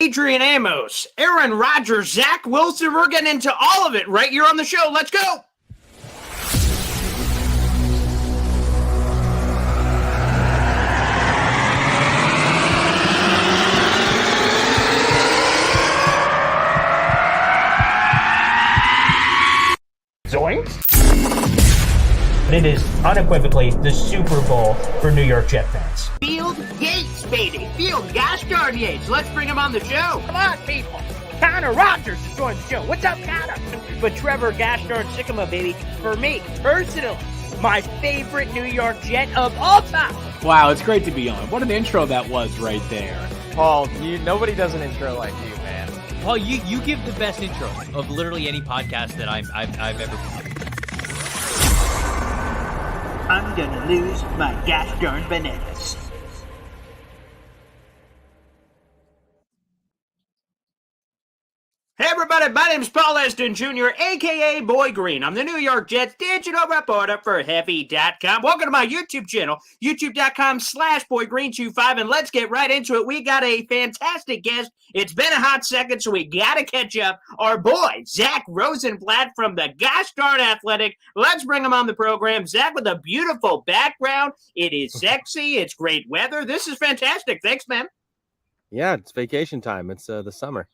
Adrian Amos, Aaron Rodgers, Zach Wilson. We're getting into all of it right here on the show. Let's go. Zoinks. But it is unequivocally the Super Bowl for New York Jet fans. Field Yates, baby. Field Gosh darn Yates. Let's bring him on the show. Come on, people. Connor Rodgers is joining the show. What's up, Connor? But Trevor Gosh darn Sycamore, baby. For me, personally, my favorite New York Jet of all time. Wow, it's great to be on. What an intro that was right there. Paul, nobody does an intro like you, man. Paul, you give the best intro of literally any podcast that I've ever been. I'm gonna lose my gosh darn bananas. Hey everybody, my name is Paul Eston Jr., a.k.a. Boy Green. I'm the New York Jets digital reporter for Heavy.com. Welcome to my YouTube channel, youtube.com/BoyGreen25, and let's get right into it. We got a fantastic guest. It's been a hot second, so we got to catch up. Our boy, Zack Rosenblatt from the Gosh Darn Athletic. Let's bring him on the program. Zack with a beautiful background. It is sexy. It's great weather. This is fantastic. Thanks, man. Yeah, it's vacation time. It's the summer.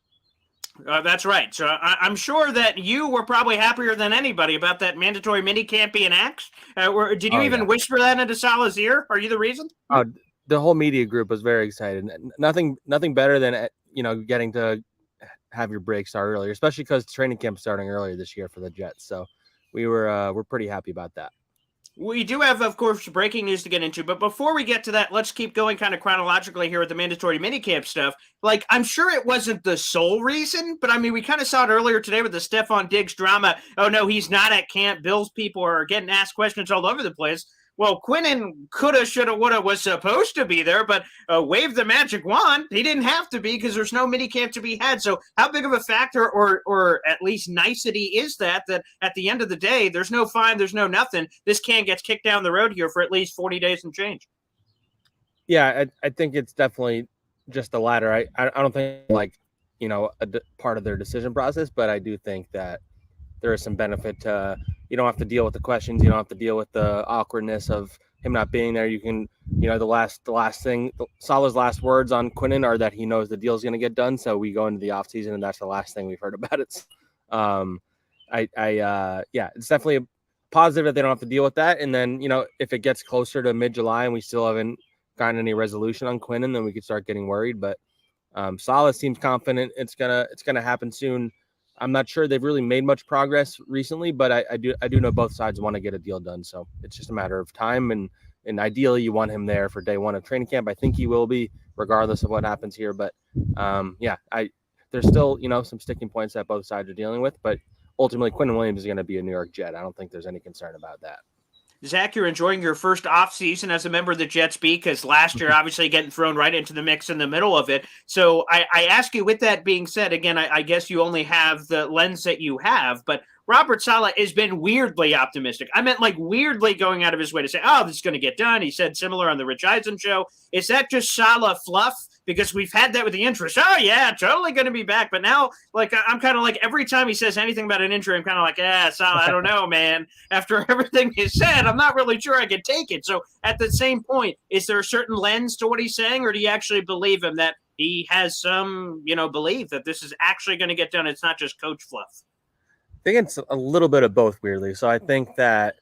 That's right. So I'm sure that you were probably happier than anybody about that mandatory minicamp being axed. Did you even whisper that into Salah's ear? Are you the reason? Oh, the whole media group was very excited. Nothing better than getting to have your break start earlier, especially because training camp starting earlier this year for the Jets. So we're pretty happy about that. We do have, of course, breaking news to get into, but before we get to that, let's keep going kind of chronologically here with the mandatory minicamp stuff. Like, I'm sure it wasn't the sole reason, but I mean, we kind of saw it earlier today with the Stephon Diggs drama. Oh, no, he's not at camp. Bills people are getting asked questions all over the place. Well, Quinnen coulda, shoulda, woulda was supposed to be there, but waved the magic wand. He didn't have to be because there's no minicamp to be had. So how big of a factor or at least nicety is that at the end of the day, there's no fine, there's no nothing. This can gets kicked down the road here for at least 40 days and change. Yeah, I think it's definitely just the latter. I don't think a part of their decision process, but I do think that there is some benefit to you don't have to deal with the questions. You don't have to deal with the awkwardness of him not being there. You can, the last thing, Salah's last words on Quinnen are that he knows the deal is going to get done. So we go into the offseason and that's the last thing we've heard about it. It's definitely a positive that they don't have to deal with that. And then, if it gets closer to mid-July and we still haven't gotten any resolution on Quinnen, then we could start getting worried. But Salah seems confident it's gonna happen soon. I'm not sure they've really made much progress recently, but I do know both sides want to get a deal done. So it's just a matter of time. And ideally you want him there for day one of training camp. I think he will be regardless of what happens here. But there's still, some sticking points that both sides are dealing with. But ultimately Quinnen Williams is going to be a New York Jet. I don't think there's any concern about that. Zach, you're enjoying your first offseason as a member of the Jets beat because last year, obviously, getting thrown right into the mix in the middle of it. So I ask you, with that being said, again, I guess you only have the lens that you have, but Robert Saleh has been weirdly optimistic. I meant like weirdly going out of his way to say, oh, this is going to get done. He said similar on the Rich Eisen show. Is that just Saleh fluff? Because we've had that with the interest. Oh, yeah, totally going to be back. But now, I'm kind of like every time he says anything about an injury, I'm kind of like, Saleh, I don't know, man. After everything he said, I'm not really sure I can take it. So at the same point, is there a certain lens to what he's saying, or do you actually believe him that he has some, belief that this is actually going to get done? It's not just coach fluff. I think it's a little bit of both, weirdly. So I think that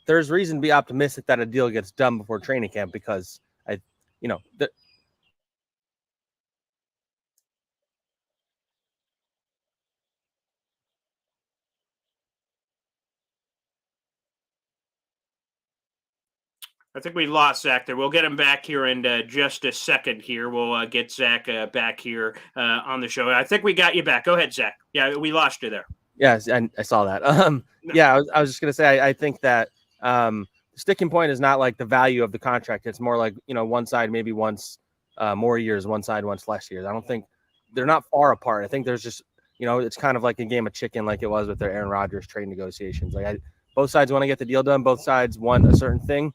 there's reason to be optimistic that a deal gets done before training camp because I think we lost Zach there. We'll get him back here in just a second here. We'll get Zach back here on the show. I think we got you back. Go ahead, Zach. Yeah, we lost you there. Yes, and I saw that. I was just going to say, I think that the sticking point is not like the value of the contract. It's more like, one side maybe wants more years, one side wants less years. I don't think they're not far apart. I think there's just, it's kind of like a game of chicken like it was with their Aaron Rodgers trade negotiations. Both sides want to get the deal done. Both sides want a certain thing.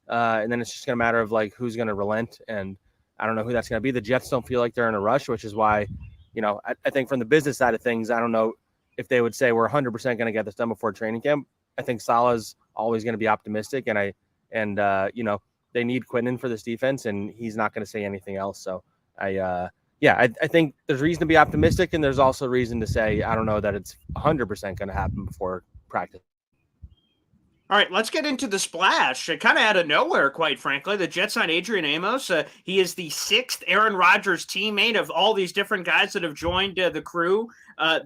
And then it's just going to matter of like who's going to relent. And I don't know who that's going to be. The Jets don't feel like they're in a rush, which is why, I think from the business side of things, I don't know if they would say we're 100% going to get this done before training camp. I think Salah's always going to be optimistic, and they need Quinnen for this defense, and he's not going to say anything else. So I think there's reason to be optimistic, and there's also reason to say I don't know that it's 100% going to happen before practice. All right, let's get into the splash. Kind of out of nowhere, quite frankly. The Jets signed Adrian Amos. He is the 6th Aaron Rodgers teammate of all these different guys that have joined the crew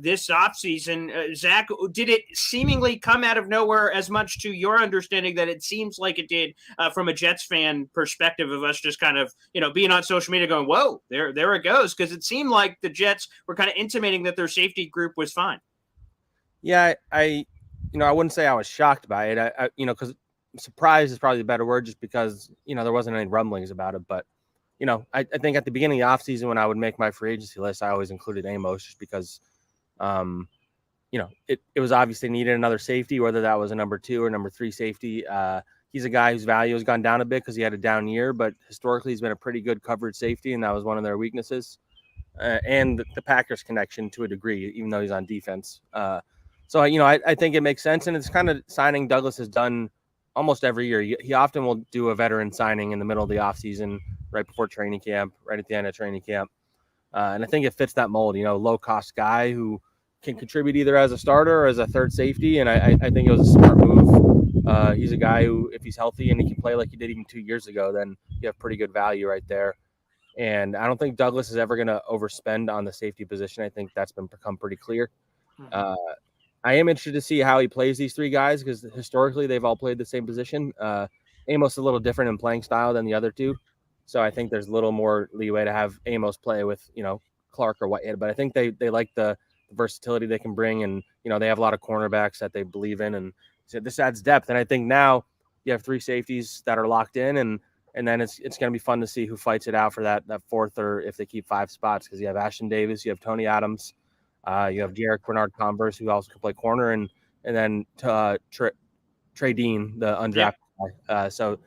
this offseason. Zach, did it seemingly come out of nowhere as much to your understanding that it seems like it did from a Jets fan perspective of us just kind of, being on social media going, whoa, there it goes? Because it seemed like the Jets were kind of intimating that their safety group was fine. Yeah, I wouldn't say I was shocked by it. Because surprised is probably the better word, just because, there wasn't any rumblings about it. But, I think at the beginning of the offseason when I would make my free agency list, I always included Amos just because, it was obvious they needed another safety, whether that was a number 2 or number 3 safety. He's a guy whose value has gone down a bit because he had a down year, but historically he's been a pretty good coverage safety, and that was one of their weaknesses. And the Packers connection to a degree, even though he's on defense. So, I think it makes sense, and it's kind of signing Douglas has done almost every year. He often will do a veteran signing in the middle of the offseason, right before training camp, right at the end of training camp. And I think it fits that mold, low-cost guy who can contribute either as a starter or as a third safety, and I think it was a smart move. He's a guy who, if he's healthy and he can play like he did even 2 years ago, then you have pretty good value right there. And I don't think Douglas is ever going to overspend on the safety position. I think that's become pretty clear. I am interested to see how he plays these 3 guys because historically they've all played the same position. Amos is a little different in playing style than the other 2. So I think there's a little more leeway to have Amos play with, Clark or Whitehead. But I think they like the versatility they can bring. And, they have a lot of cornerbacks that they believe in. And so this adds depth. And I think now you have 3 safeties that are locked in. And then it's going to be fun to see who fights it out for that 4th or if they keep 5 spots because you have Ashton Davis, you have Tony Adams. You have Garrett Bernard-Converse, who also can play corner, and then Trey Dean, the undrafted guy. So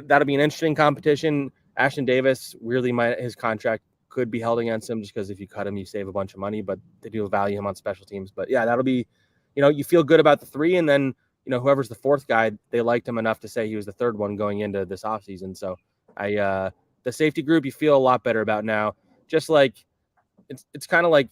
that'll be an interesting competition. Ashton Davis, really, his contract could be held against him just because if you cut him, you save a bunch of money, but they do value him on special teams. But, yeah, that'll be you feel good about the 3, and then, whoever's the 4th guy, they liked him enough to say he was the 3rd one going into this offseason. So the safety group you feel a lot better about now, just like it's kind of like,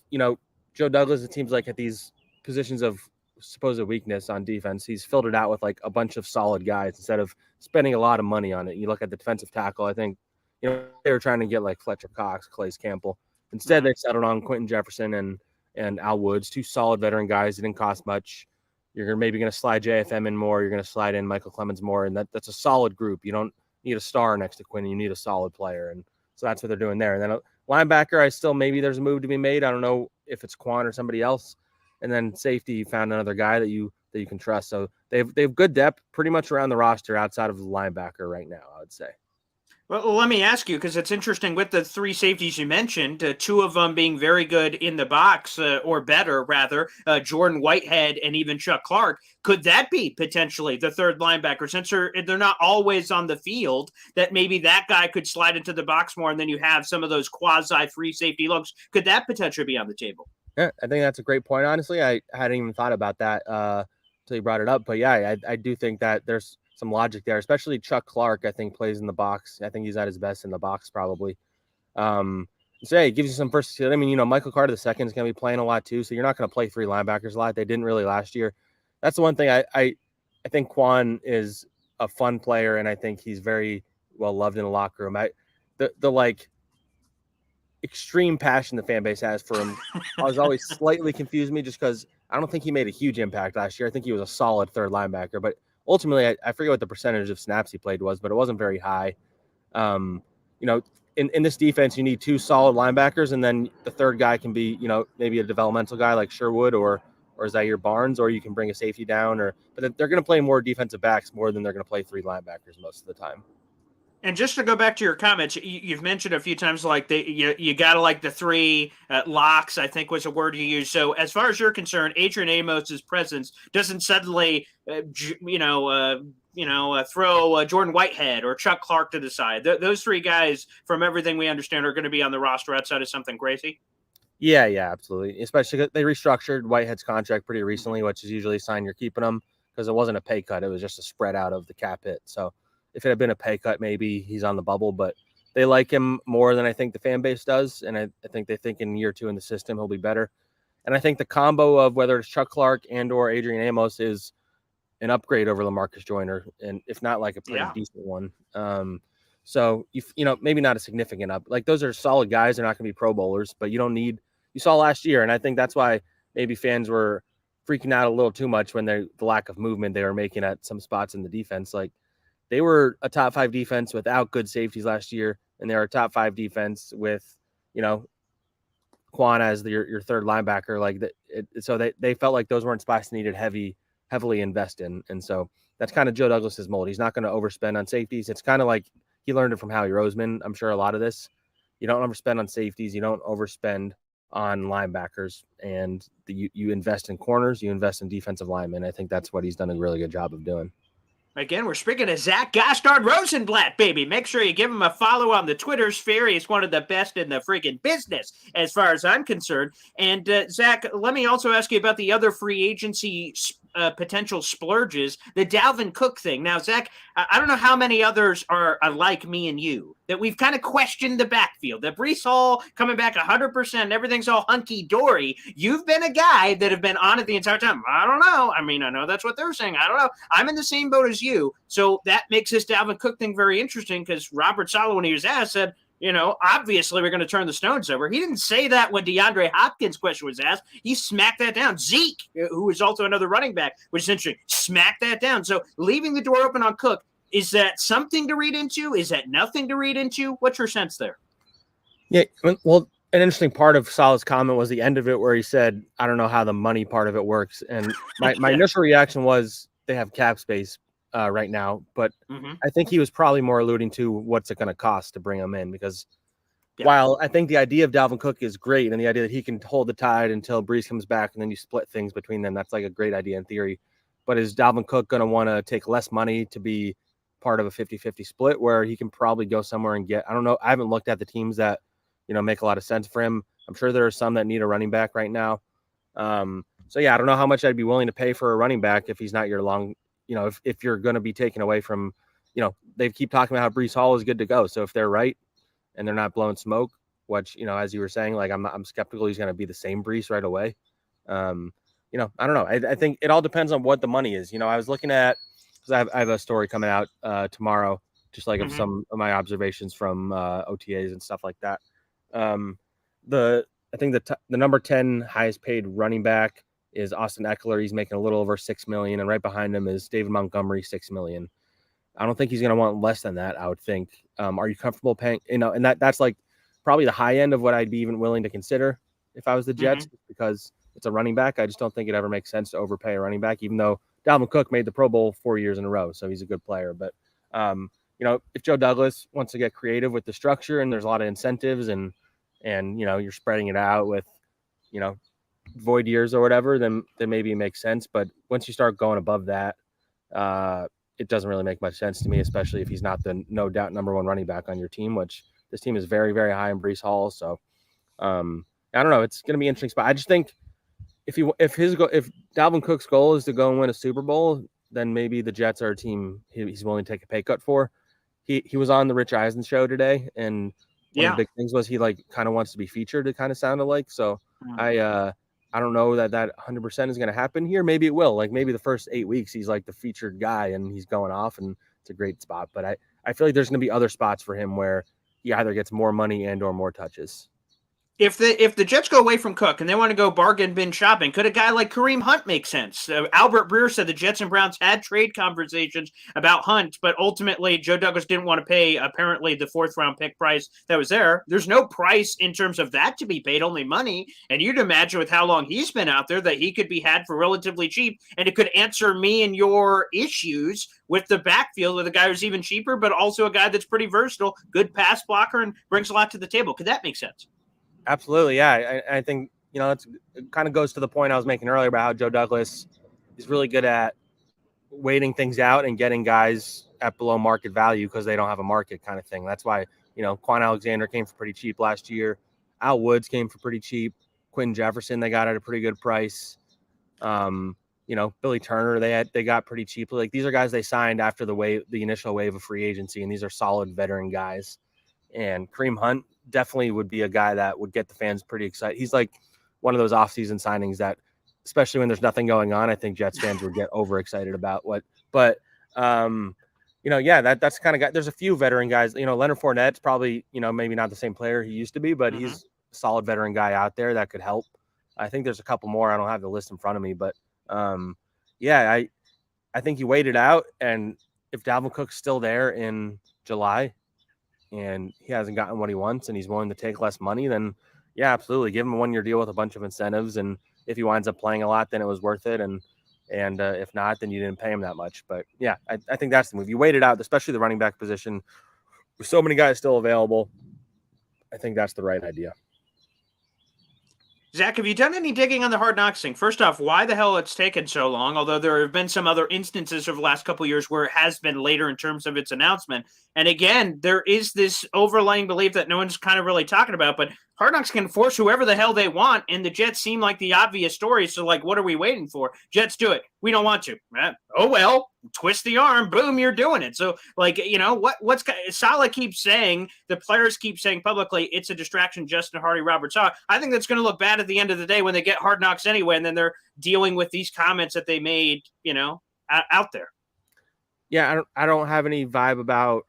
Joe Douglas, it seems like at these positions of supposed weakness on defense, he's filled it out with like a bunch of solid guys instead of spending a lot of money on it. You look at the defensive tackle, I think, they were trying to get like Fletcher Cox, Calais Campbell. Instead, they settled on Quentin Jefferson and Al Woods, 2 solid veteran guys. It didn't cost much. You're maybe going to slide JFM in more. You're going to slide in Michael Clemens more. And that's a solid group. You don't need a star next to Quinn. You need a solid player. And so that's what they're doing there. And then linebacker, maybe there's a move to be made. I don't know if it's Quan or somebody else. And then safety, you found another guy that you can trust. So they have good depth pretty much around the roster outside of the linebacker right now, I would say. Well, let me ask you, because it's interesting with the 3 safeties you mentioned, 2 of them being very good in the box, or better, rather, Jordan Whitehead and even Chuck Clark. Could that be potentially the 3rd linebacker, since they're not always on the field, that maybe that guy could slide into the box more, and then you have some of those quasi-free safety looks? Could that potentially be on the table? Yeah, I think that's a great point. Honestly, I hadn't even thought about that until you brought it up. But, yeah, I do think that there's some logic there, especially Chuck Clark, I think, plays in the box. I think he's at his best in the box probably. So, yeah, it gives you some versatility. I mean, Michael Carter II is going to be playing a lot too, so you're not going to play 3 linebackers a lot. They didn't really last year. That's the one thing I think Quan is a fun player, and I think he's very well loved in the locker room. The extreme passion the fan base has for him has always slightly confused me just because I don't think he made a huge impact last year. I think he was a solid 3rd linebacker, but ultimately, I forget what the percentage of snaps he played was, but it wasn't very high. In this defense, you need 2 solid linebackers, and then the 3rd guy can be, maybe a developmental guy like Sherwood or Zaire Barnes, or you can bring a safety down. But they're going to play more defensive backs more than they're going to play 3 linebackers most of the time. And just to go back to your comments, you've mentioned a few times like you got to like the 3 locks, I think was a word you used. So as far as you're concerned, Adrian Amos's presence doesn't suddenly, throw Jordan Whitehead or Chuck Clark to the side. Those three guys, from everything we understand, are going to be on the roster outside of something crazy. Yeah, absolutely. Especially because they restructured Whitehead's contract pretty recently, which is usually a sign you're keeping him because it wasn't a pay cut. It was just a spread out of the cap hit. So if it had been a pay cut, maybe he's on the bubble, but they like him more than I think the fan base does. And I think they think in year 2 in the system, he'll be better. And I think the combo of whether it's Chuck Clark and or Adrian Amos is an upgrade over LaMarcus Joyner, and if not like a pretty decent one. So maybe not a significant up. Like those are solid guys. They're not going to be Pro Bowlers, but you saw last year, and I think that's why maybe fans were freaking out a little too much when the lack of movement they were making at some spots in the defense. Like they were a top 5 defense without good safeties last year, and they were a top 5 defense with Quan as your third linebacker. Like so they felt like those weren't spots needed heavily invest in, and so that's kind of Joe Douglas's mold. He's not going to overspend on safeties. It's kind of like he learned it from Howie Roseman. I'm sure a lot of this, you don't overspend on safeties, you don't overspend on linebackers, and you invest in corners, you invest in defensive linemen. I think that's what he's done a really good job of doing. Again, we're speaking of Zach Rosenblatt, baby. Make sure you give him a follow on the Twitter sphere. He's one of the best in the freaking business, as far as I'm concerned. And Zach, let me also ask you about the other free agency potential splurges, the Dalvin Cook thing. Now, Zach, I don't know how many others are like me and you, that we've kind of questioned the backfield, that Breece Hall coming back 100%, everything's all hunky-dory. You've been a guy that have been on it the entire time. I don't know. I mean, I know that's what they're saying. I don't know. I'm in the same boat as you. So that makes this Dalvin Cook thing very interesting because Robert Saleh, when he was asked, said, obviously we're going to turn the stones over. He didn't say that when DeAndre Hopkins' question was asked. He smacked that down. Zeke, who is also another running back, which is interesting, smacked that down. So leaving the door open on Cook, is that something to read into? Is that nothing to read into? What's your sense there? Yeah, well, an interesting part of Saleh's comment was the end of it where he said, I don't know how the money part of it works. And my initial reaction was they have cap space right now, but I think he was probably more alluding to what's it going to cost to bring him in, because while I think the idea of Dalvin Cook is great and the idea that he can hold the tide until Breece comes back and then you split things between them, that's like a great idea in theory. But is Dalvin Cook going to want to take less money to be part of a 50-50 split where he can probably go somewhere and get, I don't know, I haven't looked at the teams that, make a lot of sense for him. I'm sure there are some that need a running back right now. So yeah, I don't know how much I'd be willing to pay for a running back if he's not your long, if you're going to be taken away from, they keep talking about how Breece Hall is good to go. So if they're right and they're not blowing smoke, which, as you were saying, like I'm skeptical he's going to be the same Breece right away. I don't know. I think it all depends on what the money is. I was looking at, because I have a story coming out tomorrow, just like of some of my observations from OTAs and stuff like that. I think the number 10 highest paid running back is Austin Eckler. He's making a little over $6 million, and right behind him is David Montgomery, $6 million. I don't think he's going to want less than that, I would think. Are you comfortable paying? And that's like probably the high end of what I'd be even willing to consider if I was the Jets, because it's a running back. I just don't think it ever makes sense to overpay a running back, even though Dalvin Cook made the Pro Bowl 4 years in a row, so he's a good player. But if Joe Douglas wants to get creative with the structure and there's a lot of incentives and you're spreading it out with void years or whatever, then maybe it makes sense. But once you start going above that, it doesn't really make much sense to me, especially if he's not the no doubt number one running back on your team, which this team is very, very high in Breece Hall. So I don't know. It's going to be an interesting spot. I just think if Dalvin Cook's goal is to go and win a Super Bowl, then maybe the Jets are a team he's willing to take a pay cut for. He was on the Rich Eisen show today, and one of the big things was he kind of wants to be featured. It kind of sounded like. So I don't know that 100% is going to happen here. Maybe it will. Like maybe the first 8 weeks he's like the featured guy and he's going off and it's a great spot. But I feel like there's going to be other spots for him where he either gets more money and or more touches. If the Jets go away from Cook and they want to go bargain bin shopping, could a guy like Kareem Hunt make sense? Albert Breer said the Jets and Browns had trade conversations about Hunt, but ultimately Joe Douglas didn't want to pay apparently the 4th round pick price that was there. There's no price in terms of that to be paid, only money. And you'd imagine with how long he's been out there that he could be had for relatively cheap, and it could answer me and your issues with the backfield with a guy who's even cheaper, but also a guy that's pretty versatile, good pass blocker, and brings a lot to the table. Could that make sense? Absolutely. Yeah. I think, it kind of goes to the point I was making earlier about how Joe Douglas is really good at, waiting things out and getting guys at below market value because they don't have a market kind of thing. That's why, Quan Alexander came for pretty cheap last year. Al Woods came for pretty cheap. Quentin Jefferson, they got at a pretty good price. Billy Turner, they got pretty cheaply. Like, these are guys they signed after the initial wave of free agency, and these are solid veteran guys. And Kareem Hunt definitely would be a guy that would get the fans pretty excited. He's like one of those offseason signings that, especially when there's nothing going on, I think Jets fans would get overexcited about that's the kind of guy. There's a few veteran guys, Leonard Fournette's probably, maybe not the same player he used to be, but he's a solid veteran guy out there that could help. I think there's a couple more. I don't have the list in front of me, but I think you wait it out. And if Dalvin Cook's still there in July and he hasn't gotten what he wants and he's willing to take less money, then yeah, absolutely. Give him a 1-year deal with a bunch of incentives. And if he winds up playing a lot, then it was worth it. And if not, then you didn't pay him that much. But yeah, I think that's the move. You wait it out, especially the running back position with so many guys still available. I think that's the right idea. Zach, have you done any digging on the Hard Knocks thing? First off, why the hell it's taken so long? Although there have been some other instances over the last couple of years where it has been later in terms of its announcement. And again, there is this overlying belief that no one's kind of really talking about, but Hard Knocks can force whoever the hell they want, and the Jets seem like the obvious story. So, like, what are we waiting for? Jets do it. We don't want to. Oh, well, twist the arm. Boom, you're doing it. So, like, what's Saleh keeps saying, the players keep saying publicly, it's a distraction, Justin Hardy, Robert Saleh. I think that's going to look bad at the end of the day when they get Hard Knocks anyway, and then they're dealing with these comments that they made, out there. Yeah, I don't have any vibe about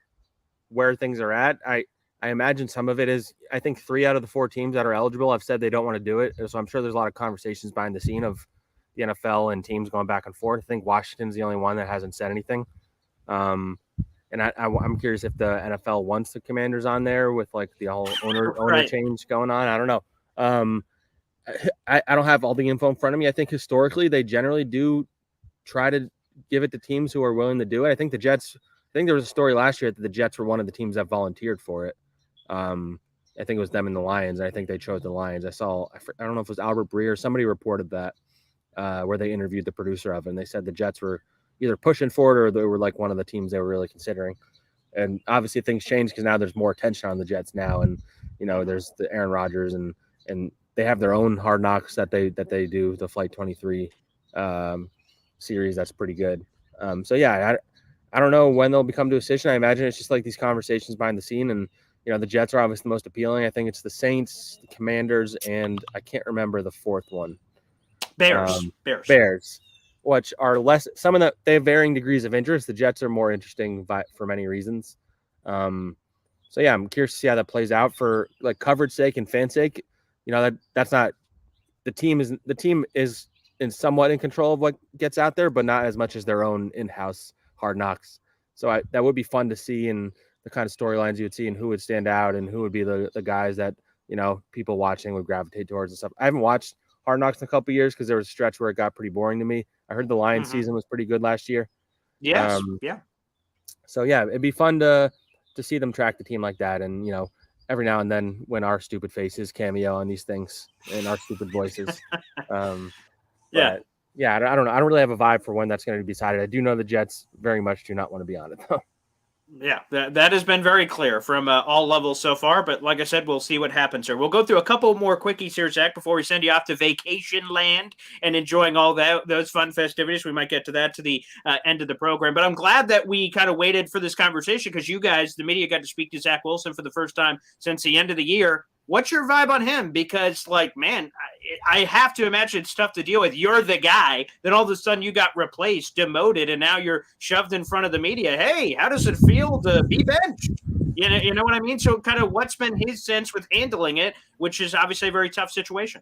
where things are at. I imagine some of it is, I think 3 out of the 4 teams that are eligible have said they don't want to do it. So I'm sure there's a lot of conversations behind the scene of the NFL and teams going back and forth. I think Washington's the only one that hasn't said anything. And I'm curious if the NFL wants the Commanders on there with like the whole owner change going on. I don't know. I don't have all the info in front of me. I think historically they generally do try to give it to teams who are willing to do it. I think there was a story last year that the Jets were one of the teams that volunteered for it. I think it was them and the Lions. I think they chose the Lions. I don't know if it was Albert Breer or somebody reported that where they interviewed the producer of it, and they said the Jets were either pushing for it or they were like one of the teams they were really considering. And obviously things change because now there's more attention on the Jets now, and there's the Aaron Rodgers and they have their own Hard Knocks that they do, the Flight 23 series. That's pretty good. So yeah, I don't know when they'll become to a decision. I imagine it's just like these conversations behind the scene, and the Jets are obviously the most appealing. I think it's the Saints, the Commanders, and I can't remember the fourth one. Bears, which are less. Some of them, they have varying degrees of interest. The Jets are more interesting for many reasons. So yeah, I'm curious to see how that plays out for like coverage sake and fan sake. That's not the team is somewhat in control of what gets out there, but not as much as their own in-house Hard Knocks. So that would be fun to see, and the kind of storylines you would see and who would stand out and who would be the guys that, people watching would gravitate towards and stuff. I haven't watched Hard Knocks in a couple of years because there was a stretch where it got pretty boring to me. I heard the Lions season was pretty good last year. Yes. Yeah. So yeah, it'd be fun to see them track the team like that. And, every now and then when our stupid faces cameo on these things and our stupid voices. Yeah, I don't know. I don't really have a vibe for when that's going to be decided. I do know the Jets very much do not want to be on it, though. Yeah, that has been very clear from all levels so far. But like I said, we'll see what happens here. We'll go through a couple more quickies here, Zach, before we send you off to vacation land and enjoying all those fun festivities. We might get to that to the end of the program. But I'm glad that we kind of waited for this conversation because you guys, the media, got to speak to Zach Wilson for the first time since the end of the year. What's your vibe on him? Because, like, man, I have to imagine it's tough to deal with. You're the guy. Then all of a sudden you got replaced, demoted, and now you're shoved in front of the media. Hey, how does it feel to be benched? You know what I mean? So kind of what's been his sense with handling it, which is obviously a very tough situation.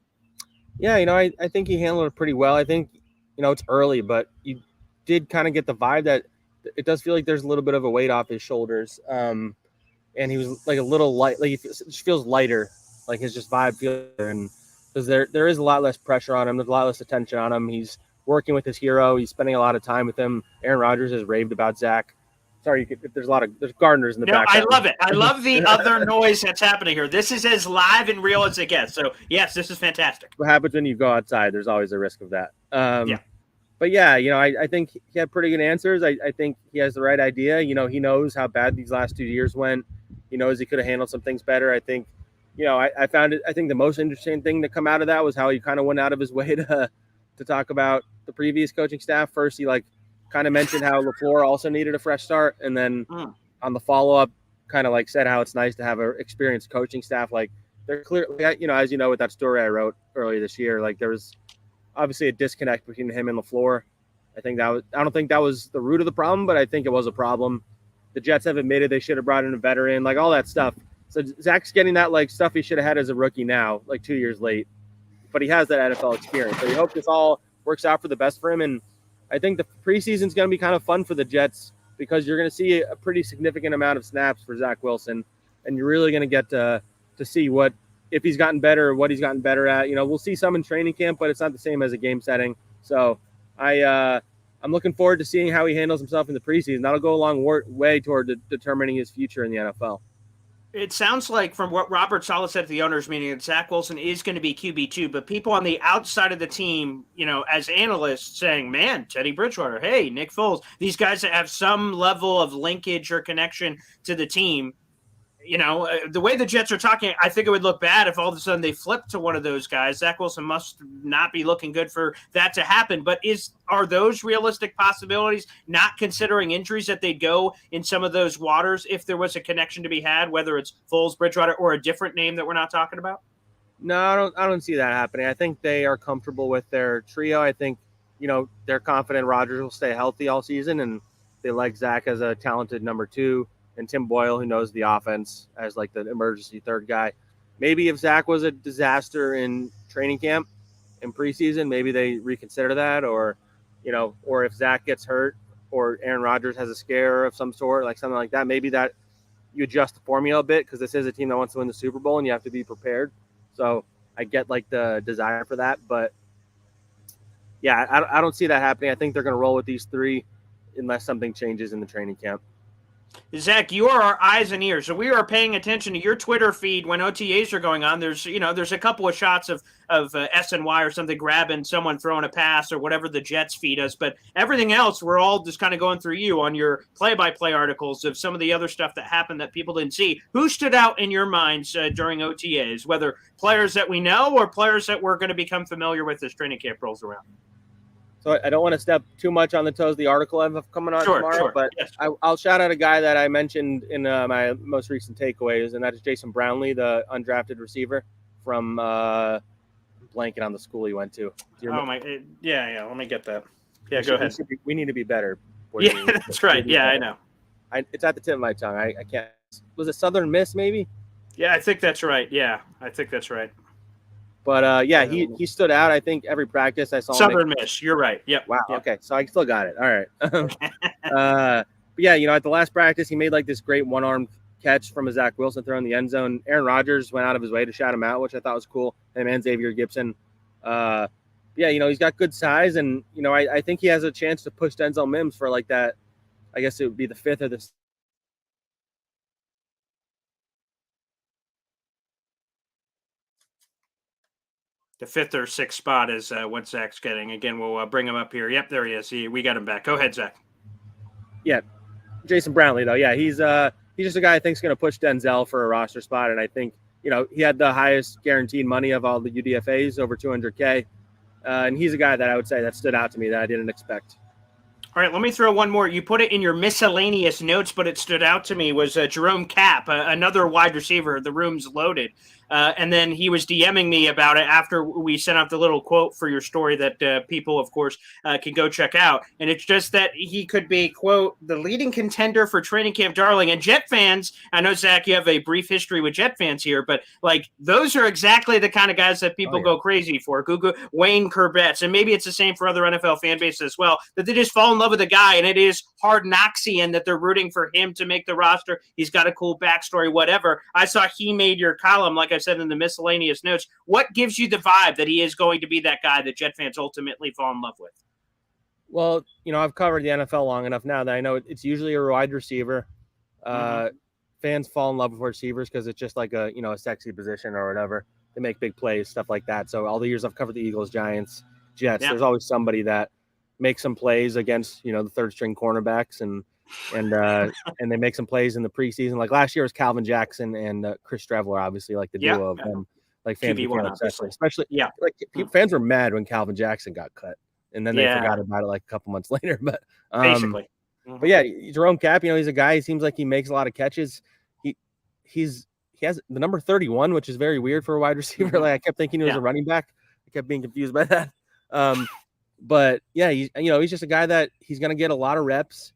Yeah, I think he handled it pretty well. I think, it's early, but you did kind of get the vibe that it does feel like there's a little bit of a weight off his shoulders. And he was like a little light, like it just feels lighter, like his just vibe feels, and because there is a lot less pressure on him, there's a lot less attention on him. He's working with his hero, he's spending a lot of time with him. Aaron Rodgers has raved about Zach. Sorry, there's gardeners in the background. I love it. I love the other noise that's happening here. This is as live and real as it gets. So yes, this is fantastic. What happens when you go outside? There's always a risk of that. but yeah, I think he had pretty good answers. I think he has the right idea. He knows how bad these last 2 years went. He knows he could have handled some things better. I think, I found it. I think the most interesting thing to come out of that was how he kind of went out of his way to talk about the previous coaching staff. First, he kind of mentioned how LaFleur also needed a fresh start, and then on the follow up, kind of said how it's nice to have an experienced coaching staff. They're clearly, as with that story I wrote earlier this year, there was obviously a disconnect between him and LaFleur. I don't think that was the root of the problem, but I think it was a problem. The Jets have admitted they should have brought in a veteran, all that stuff. So Zach's getting that stuff he should have had as a rookie now, 2 years late, but he has that NFL experience. So you hope this all works out for the best for him. And I think the preseason is going to be kind of fun for the Jets because you're going to see a pretty significant amount of snaps for Zach Wilson, and you're really going to get to see if he's gotten better or what he's gotten better at. We'll see some in training camp, but it's not the same as a game setting. So I'm looking forward to seeing how he handles himself in the preseason. That'll go a long way toward determining his future in the NFL. It sounds like from what Robert Saleh said at the owners' meeting that Zach Wilson is going to be QB2, but people on the outside of the team, as analysts saying, man, Teddy Bridgewater, hey, Nick Foles, these guys that have some level of linkage or connection to the team. The way the Jets are talking, I think it would look bad if all of a sudden they flip to one of those guys. Zach Wilson must not be looking good for that to happen. But are those realistic possibilities, not considering injuries, that they'd go in some of those waters if there was a connection to be had, whether it's Foles, Bridgewater, or a different name that we're not talking about? No, I don't see that happening. I think they are comfortable with their trio. I think, they're confident Rodgers will stay healthy all season, and they like Zach as a talented number 2. And Tim Boyle, who knows the offense, as the emergency third guy. Maybe if Zach was a disaster in training camp in preseason, maybe they reconsider that, or if Zach gets hurt or Aaron Rodgers has a scare of some sort, something like that, maybe that you adjust the formula a bit because this is a team that wants to win the Super Bowl and you have to be prepared. So I get the desire for that, but yeah, I don't see that happening. I think they're going to roll with these 3 unless something changes in the training camp. Zach, you are our eyes and ears, so we are paying attention to your Twitter feed when OTAs are going on. There's a couple of shots of SNY or something grabbing someone throwing a pass or whatever the Jets feed us, but everything else, we're all just kind of going through you on your play-by-play articles of some of the other stuff that happened that people didn't see. Who stood out in your minds during OTAs, whether players that we know or players that we're going to become familiar with as training camp rolls around? So I don't want to step too much on the toes of the article I have coming on tomorrow, but yes. I'll shout out a guy that I mentioned in my most recent takeaways, and that is Jason Brownlee, the undrafted receiver from blanket on the school he went to. Yeah. Let me get that. Yeah, go ahead. We need to be better. Yeah, that's right. Yeah, I know. It's at the tip of my tongue. I can't. Was it Southern Miss, maybe? Yeah, I think that's right. Yeah, I think that's right. But he stood out. I think every practice I saw Southern Miss. You're right. Yep. Wow. Yep. Okay. So I still got it. All right. But yeah, at the last practice, he made this great one-armed catch from a Zach Wilson throw in the end zone. Aaron Rodgers went out of his way to shout him out, which I thought was cool. Him and Xavier Gibson. He's got good size, and I think he has a chance to push Denzel Mims for that. I guess it would be the 5th or the The 5th or 6th spot is what Zach's getting. Again, we'll bring him up here. Yep, there he is. We got him back. Go ahead, Zach. Yeah, Jason Brownlee, though. Yeah, he's just a guy I think is going to push Denzel for a roster spot. And I think, he had the highest guaranteed money of all the UDFAs, over $200K. And he's a guy that I would say that stood out to me that I didn't expect. All right, let me throw one more. You put it in your miscellaneous notes, but it stood out to me was Jerome Kapp, another wide receiver. The room's loaded. And then he was DMing me about it after we sent out the little quote for your story that people, of course, can go check out. And it's just that he could be, quote, the leading contender for training camp darling. And Jet fans, I know, Zach, you have a brief history with Jet fans here, but those are exactly the kind of guys that people go crazy for. Google Wayne Kurbett's, and maybe it's the same for other NFL fan bases as well, that they just fall in love with a guy, and it is hard Knoxian that they're rooting for him to make the roster. He's got a cool backstory, whatever. I saw he made your column, like I said in the miscellaneous notes. What gives you the vibe that he is going to be that guy that Jet fans ultimately fall in love with? Well, I've covered the NFL long enough now that I know it's usually a wide receiver. Fans fall in love with receivers because it's just like a sexy position or whatever. They make big plays, stuff like that. So all the years I've covered the Eagles, Giants, Jets, there's always somebody that make some plays against, the third string cornerbacks and they make some plays in the preseason. Like last year was Calvin Jackson and Chris Streveler, obviously, like the duo of them. Like fans became obsessed, especially like fans were mad when Calvin Jackson got cut, and then they forgot about it like a couple months later. But basically, but yeah, Jerome Cap, he's a guy. He seems like he makes a lot of catches. He has the number 31, which is very weird for a wide receiver. Like I kept thinking he was a running back. I kept being confused by that. But yeah, he's just a guy that he's going to get a lot of reps.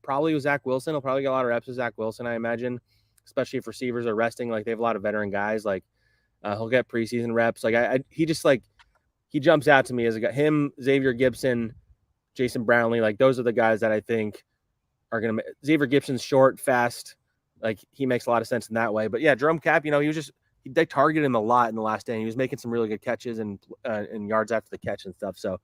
Probably with Zach Wilson. He'll probably get a lot of reps with Zach Wilson, I imagine, especially if receivers are resting. Like they have a lot of veteran guys. Like he'll get preseason reps. Like he just like he jumps out to me as a guy. Him, Xavier Gibson, Jason Brownlee. Like those are the guys that I think are going to. Xavier Gibson's short, fast. Like he makes a lot of sense in that way. But yeah, Jerome Cap. They targeted him a lot in the last day. He was making some really good catches and yards after the catch and stuff. So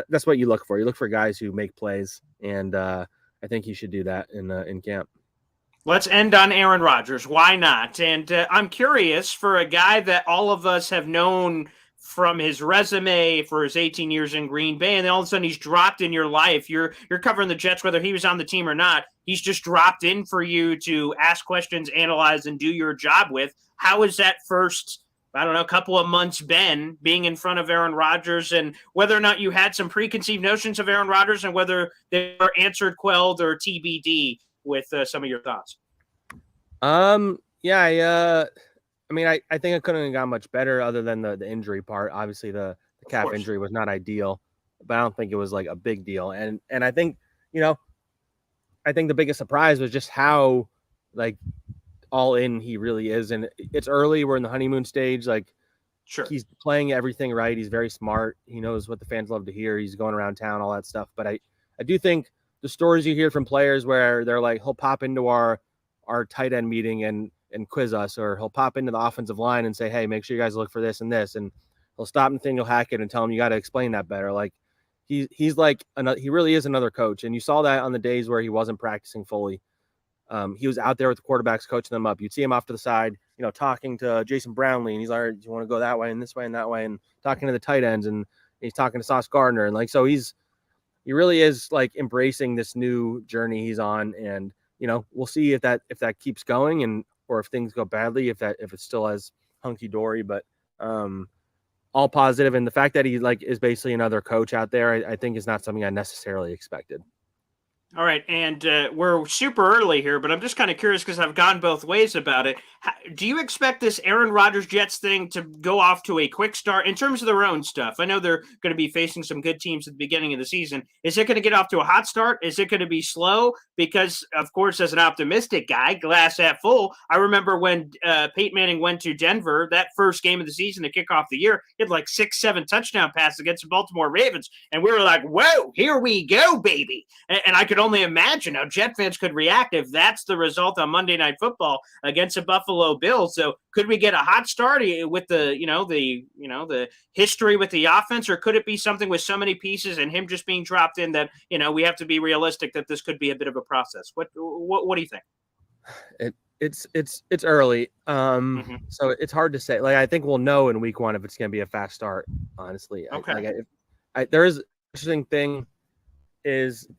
that's what you look for. You look for guys who make plays, and I think he should do that in camp. Let's end on Aaron Rodgers. Why not? And I'm curious, for a guy that all of us have known from his resume for his 18 years in Green Bay, and then all of a sudden he's dropped in your life. You're covering the Jets, whether he was on the team or not. He's just dropped in for you to ask questions, analyze, and do your job with. How is that first, couple of months been being in front of Aaron Rodgers, and whether or not you had some preconceived notions of Aaron Rodgers and whether they were answered, quelled, or TBD with some of your thoughts? I think it couldn't have gone much better other than the injury part. Obviously the calf injury was not ideal, but I don't think it was like a big deal. And I think, I think the biggest surprise was just how like all in he really is. And it's early. We're in the honeymoon stage. Like he's playing everything right. He's very smart. He knows what the fans love to hear. He's going around town, all that stuff. But I do think the stories you hear from players where they're like, he'll pop into our tight end meeting and quiz us, or he'll pop into the offensive line and say, hey, make sure you guys look for this and this. And he'll stop Nathaniel Hackett and tell him, you got to explain that better. Like he's like, he really is another coach. And you saw that on the days where he wasn't practicing fully. He was out there with the quarterbacks, coaching them up. You'd see him off to the side, talking to Jason Brownlee, and he's like, do you want to go that way and this way and that way? And talking to the tight ends, and he's talking to Sauce Gardner. And like, so he really is like embracing this new journey he's on. And, we'll see if that keeps going, and, or if things go badly, if it's still as hunky dory, but, all positive. And the fact that he like is basically another coach out there, I think is not something I necessarily expected. All right, and we're super early here, but I'm just kind of curious because I've gone both ways about it. Do you expect this Aaron Rodgers Jets thing to go off to a quick start in terms of their own stuff? I know they're going to be facing some good teams at the beginning of the season. Is it going to get off to a hot start? Is it going to be slow? Because, of course, as an optimistic guy, glass half full, I remember when Peyton Manning went to Denver, that first game of the season to kick off the year, he had like 6-7 touchdown passes against the Baltimore Ravens, and we were like, whoa, here we go, baby. And I could only imagine how Jet fans could react if that's the result on Monday Night Football against the Buffalo Bills. So could we get a hot start with the history with the offense, or could it be something with so many pieces and him just being dropped in that, we have to be realistic that this could be a bit of a process? What do you think? It's early. So it's hard to say. Like, I think we'll know in week one if it's going to be a fast start, honestly. Okay. There is an interesting thing is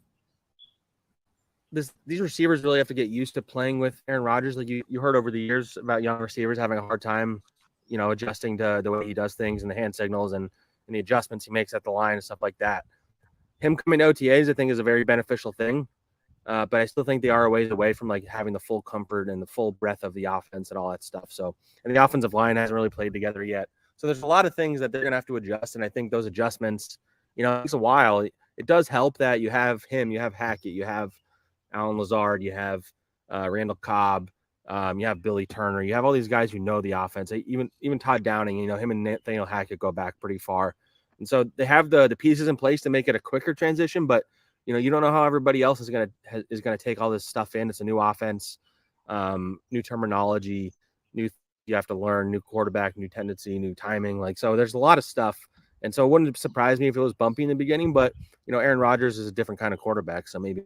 these receivers really have to get used to playing with Aaron Rodgers. Like you heard over the years about young receivers having a hard time, adjusting to the way he does things and the hand signals and the adjustments he makes at the line and stuff like that. Him coming to OTAs, I think, is a very beneficial thing. But I still think they are a ways away from like having the full comfort and the full breadth of the offense and all that stuff. So, and the offensive line hasn't really played together yet. So there's a lot of things that they're going to have to adjust. And I think those adjustments, it takes a while. It does help that you have him, you have Hackett, you have Alan Lazard, you have Randall Cobb, you have Billy Turner, you have all these guys who know the offense. Even Todd Downing, him and Nathaniel Hackett go back pretty far. And so they have the pieces in place to make it a quicker transition, but you don't know how everybody else is going to take all this stuff in. It's a new offense, new terminology, you have to learn, new quarterback, new tendency, new timing. Like, so there's a lot of stuff. And so it wouldn't surprise me if it was bumpy in the beginning, but Aaron Rodgers is a different kind of quarterback. So maybe.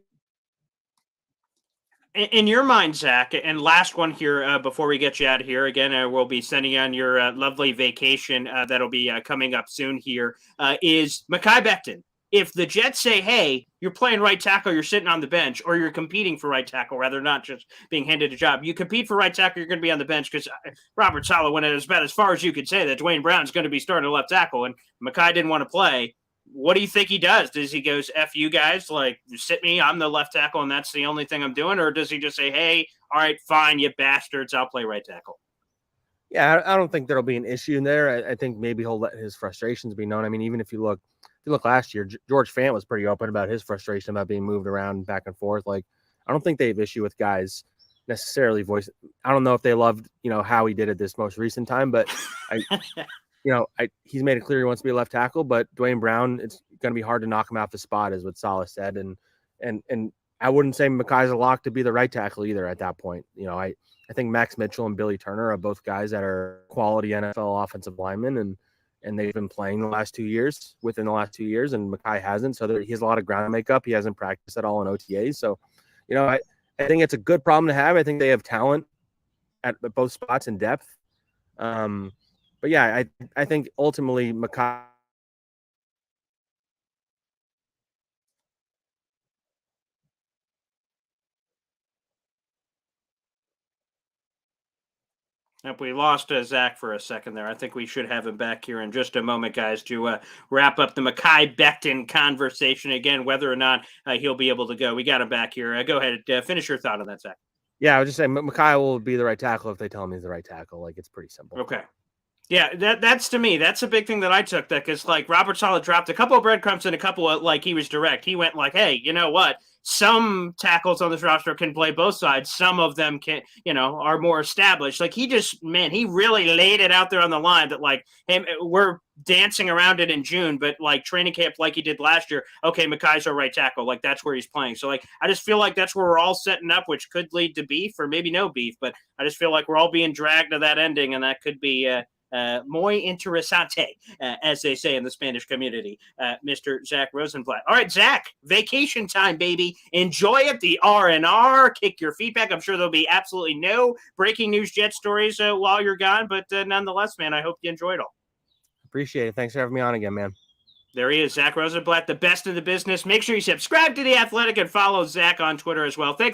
In your mind, Zach, and last one here before we get you out of here, again, we'll be sending you on your lovely vacation that'll be coming up soon here, is Mekhi Becton. if the Jets say, hey, you're playing right tackle, you're sitting on the bench, or you're competing for right tackle, rather not just being handed a job. You compete for right tackle, you're going to be on the bench because Robert Saleh went about as far as you could say that Dwayne Brown's going to be starting left tackle, and Mekhi didn't want to play. What do you think he does? Does he goes, F you guys, like, sit me, I'm the left tackle, and that's the only thing I'm doing? Or does he just say, hey, all right, fine, you bastards, I'll play right tackle? Yeah, I don't think there'll be an issue there. I think maybe he'll let his frustrations be known. I mean, even if you look last year, George Fant was pretty open about his frustration about being moved around back and forth. Like, I don't think they have issue with guys necessarily voice. I don't know if they loved, how he did it this most recent time, but he's made it clear he wants to be a left tackle, but Dwayne Brown, it's going to be hard to knock him off the spot, is what Saleh said. And I wouldn't say Mekhi's a lock to be the right tackle either at that point. I think Max Mitchell and Billy Turner are both guys that are quality NFL offensive linemen, and they've been playing within the last 2 years, and Mekhi hasn't. So he has a lot of ground to make up. He hasn't practiced at all in OTAs. So, I think it's a good problem to have. I think they have talent at both spots and depth. But yeah, I think ultimately Mekhi. If we lost Zach for a second there, I think we should have him back here in just a moment, guys, to wrap up the Mekhi Becton conversation again, whether or not he'll be able to go. We got him back here. Go ahead, finish your thought on that, Zach. Yeah, I was just saying Mekhi will be the right tackle if they tell him he's the right tackle. Like, it's pretty simple. Okay. Yeah, that's to me. That's a big thing that I took that because like Robert Saleh dropped a couple of breadcrumbs and a couple of like he was direct. He went like, hey, you know what? Some tackles on this roster can play both sides. Some of them can, are more established. Like he really laid it out there on the line that like, hey, we're dancing around it in June, but like training camp, like he did last year. Okay, Mekhi's our right tackle. Like that's where he's playing. So like, I just feel like that's where we're all setting up, which could lead to beef or maybe no beef. But I just feel like we're all being dragged to that ending, and that could be muy interesante, as they say in the Spanish community, Mr. Zack Rosenblatt. All right, Zach, vacation time, baby. Enjoy it. The R&R. Kick your feet back. I'm sure there'll be absolutely no breaking news Jet stories while you're gone, but nonetheless, man, I hope you enjoyed it all. Appreciate it. Thanks for having me on again, man. There he is, Zack Rosenblatt, the best in the business. Make sure you subscribe to The Athletic and follow Zach on Twitter as well. Thanks.